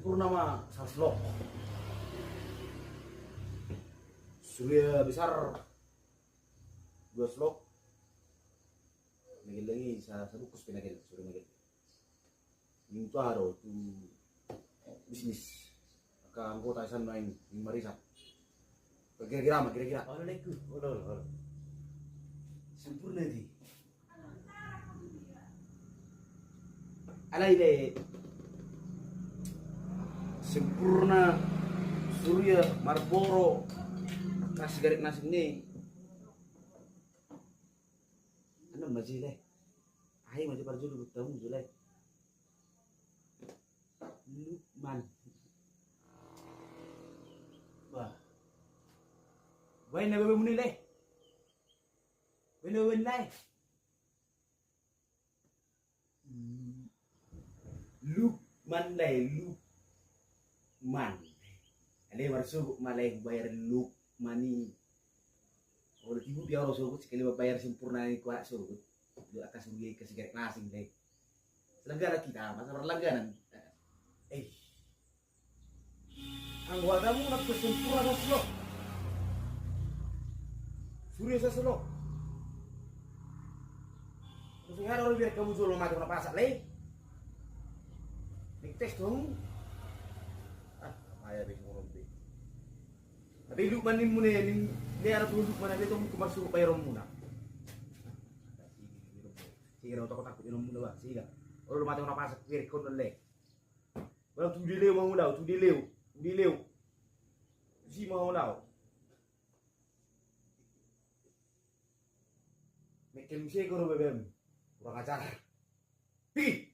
sempurna mah salslok. Surya besar 2 slok. Nagil lagi sa bukus pinagil surya nagil. Yung tuaro tu bisnis. Ka anggota isan main yung marisa. Kira-kira. Ano like Halo. Sempurna di. Alay le. Sempurna Surya Marlboro kasih garik nasi ini. Ano majile? Ay maji parjo lu tahu julai. Lukman. Wah. Wai na bebe muni le. Wai lai. Lukman lai Lukman. Ale warso malay bayar Lukmani. Kalau tibu dia orang suruh sekali bayar sempurna ini kuat suruh. Dia akan suruh kasih garik nasi le. Selenggara kita masa berlangganan. Anggota kamu nak sempurna selo. Surya selo. Terus orang biar kamu jual macam apa pasak le. Tes dong. Ayah deh ngomong deh. Tapi Lukman ini mune ini ada tuh Lukman itu cuma suruh bayar muna. Sihir otak takut minum muna bah, sihir. Orang mati orang pasak kiri kon le. Baru tu dileu mau lau, tu dileu. Si mau lau. Mekel mesti kau bebem. Kurang ajar. Pi.